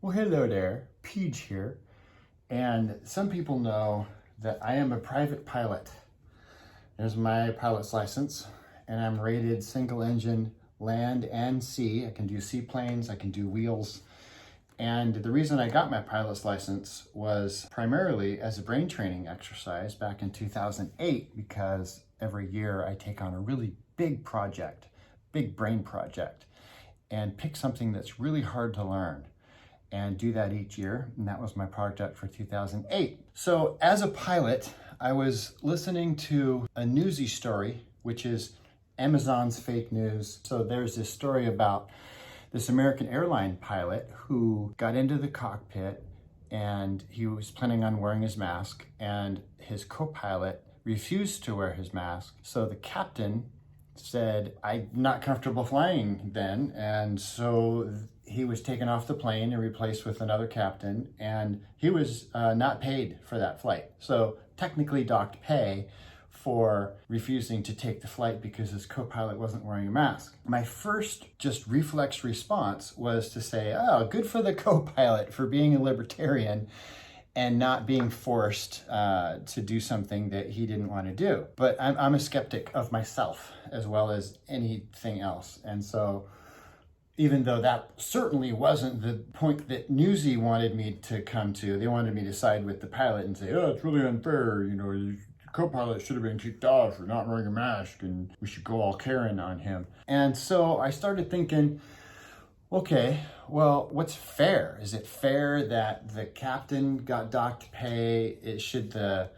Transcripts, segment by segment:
Well, hello there, Peach here. And some people know that I am a private pilot. There's my pilot's license, and I'm rated single engine land and sea. I can do seaplanes, I can do wheels. And the reason I got my pilot's license was primarily as a brain training exercise back in 2008, because every year I take on a really big project, big brain project, and pick something that's really hard to learn and do that each year. And that was my project for 2008. So as a pilot, I was listening to a NEWSY story, which is Amazon's fake news. So there's this story about this American airline pilot who got into the cockpit and he was planning on wearing his mask, and his co-pilot refused to wear his mask. So the captain said, "I'm not comfortable flying then." And so he was taken off the plane and replaced with another captain, and he was not paid for that flight. So technically docked pay for refusing to take the flight because his co-pilot wasn't wearing a mask. My first just reflex response was to say, oh, good for the co-pilot for being a libertarian and not being forced to do something that he didn't want to do. But I'm a skeptic of myself as well as anything else. And so even though that certainly wasn't the point that NEWSY wanted me to come to, they wanted me to side with the pilot and say, oh, it's really unfair, your co-pilot should have been kicked off for not wearing a mask and we should go all Karen on him. And so I started thinking, okay, well, what's fair? Is it fair that the captain got docked pay? Should the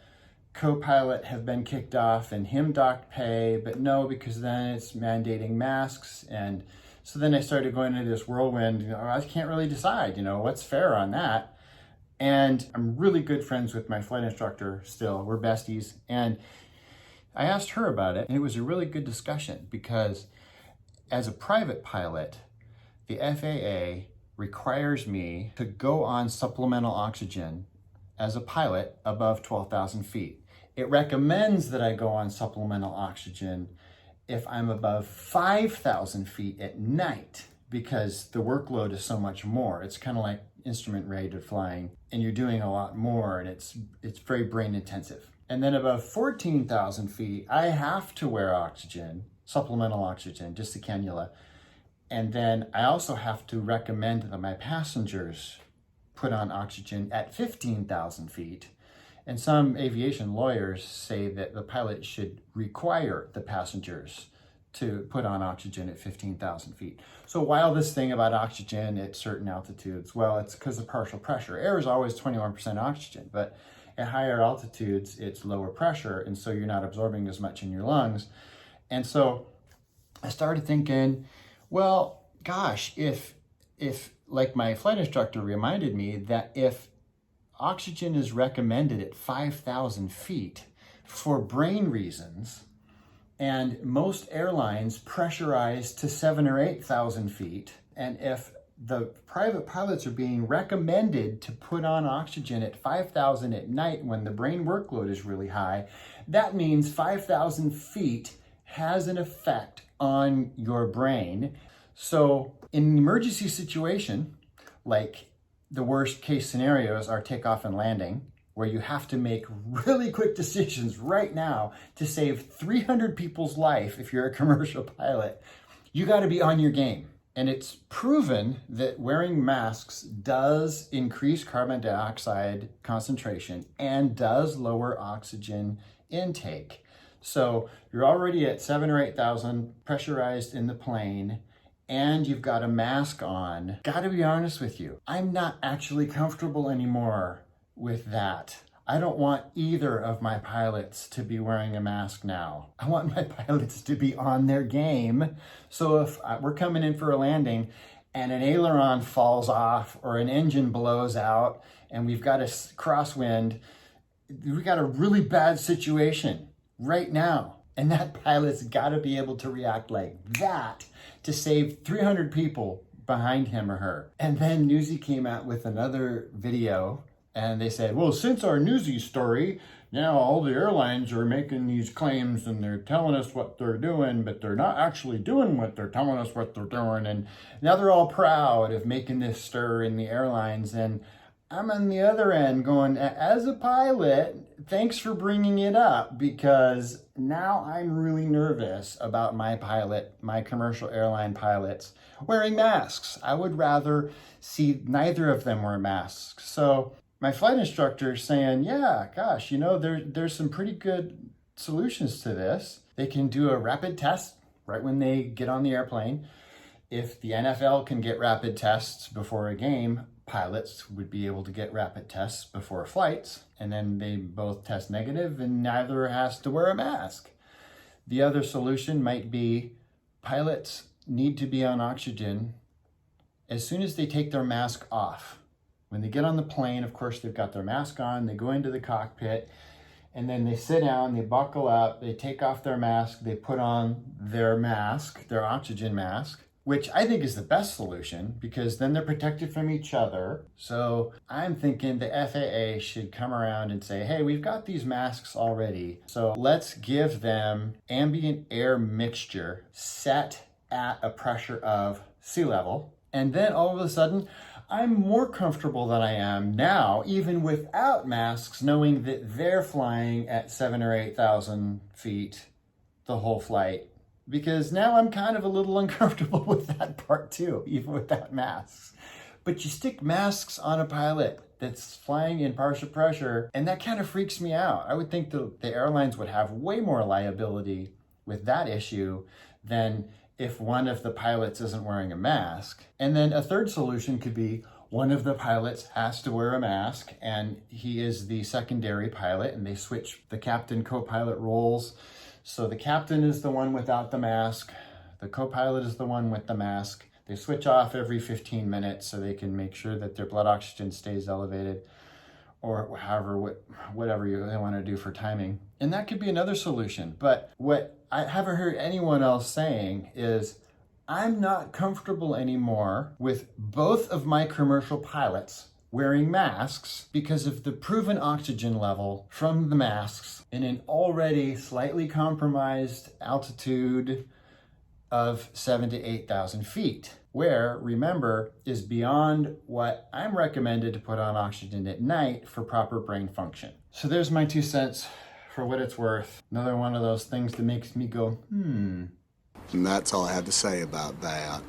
co-pilot have been kicked off and him docked pay? But no, because then it's mandating masks. And so then I started going into this whirlwind. I can't really decide, what's fair on that. And I'm really good friends with my flight instructor still. We're besties. And I asked her about it, and it was a really good discussion because as a private pilot, the FAA requires me to go on supplemental oxygen as a pilot above 12,000 feet. It recommends that I go on supplemental oxygen if I'm above 5,000 feet at night, because the workload is so much more. It's kind of like instrument rated flying, and you're doing a lot more, and it's very brain intensive. And then above 14,000 feet, I have to wear oxygen, supplemental oxygen, just a cannula. And then I also have to recommend that my passengers put on oxygen at 15,000 feet. And some aviation lawyers say that the pilot should require the passengers to put on oxygen at 15,000 feet. So while this thing about oxygen at certain altitudes, well, it's because of partial pressure. Air is always 21% oxygen, but at higher altitudes, it's lower pressure, and so you're not absorbing as much in your lungs. And so I started thinking, well, gosh, if like my flight instructor reminded me that if oxygen is recommended at 5,000 feet for brain reasons, and most airlines pressurize to 7,000 or 8,000 feet, and if the private pilots are being recommended to put on oxygen at 5,000 at night when the brain workload is really high, that means 5,000 feet has an effect on your brain. So in an emergency situation, like the worst case scenarios are takeoff and landing, where you have to make really quick decisions right now to save 300 people's life if you're a commercial pilot, you got to be on your game. And it's proven that wearing masks does increase carbon dioxide concentration and does lower oxygen intake. So you're already at 7,000 or 8,000 pressurized in the plane, and you've got a mask on. Gotta be honest with you, I'm not actually comfortable anymore with that. I don't want either of my pilots to be wearing a mask now. I want my pilots to be on their game. So if we're coming in for a landing and an aileron falls off or an engine blows out and we've got a crosswind, we got a really bad situation right now. And that pilot's got to be able to react like that to save 300 people behind him or her. And then NEWSY came out with another video And they said, well, since our NEWSY story, now all the airlines are making these claims and they're telling us what they're doing, but they're not actually doing what they're telling us what they're doing. And now they're all proud of making this stir in the airlines. And I'm on the other end going, as a pilot, thanks for bringing it up, because now I'm really nervous about my commercial airline pilots wearing masks. I would rather see neither of them wear masks. So my flight instructor is saying, yeah, gosh, there's some pretty good solutions to this. They can do a rapid test right when they get on the airplane. If the NFL can get rapid tests before a game, pilots would be able to get rapid tests before flights, and then they both test negative and neither has to wear a mask. The other solution might be pilots need to be on oxygen as soon as they take their mask off. When they get on the plane, of course, they've got their mask on, they go into the cockpit, and then they sit down, they buckle up, they take off their mask, they put on their mask, their oxygen mask, which I think is the best solution, because then they're protected from each other. So I'm thinking the FAA should come around and say, hey, we've got these masks already, so let's give them ambient air mixture set at a pressure of sea level. And then all of a sudden, I'm more comfortable than I am now, even without masks, knowing that they're flying at 7,000 or 8,000 feet the whole flight. Because now I'm kind of a little uncomfortable with that part too, even without masks. But you stick masks on a pilot that's flying in partial pressure, and that kind of freaks me out. I would think the airlines would have way more liability with that issue than if one of the pilots isn't wearing a mask. And then a third solution could be one of the pilots has to wear a mask and he is the secondary pilot, and they switch the captain co-pilot roles. So the captain is the one without the mask, the co-pilot is the one with the mask. They switch off every 15 minutes so they can make sure that their blood oxygen stays elevated, or whatever they want to do for timing. And that could be another solution. But what I haven't heard anyone else saying is, I'm not comfortable anymore with both of my commercial pilots wearing masks because of the proven oxygen level from the masks in an already slightly compromised altitude of 7,000 to 8,000 feet, where, remember, is beyond what I'm recommended to put on oxygen at night for proper brain function. So there's my 2 cents for what it's worth. Another one of those things that makes me go, And that's all I have to say about that.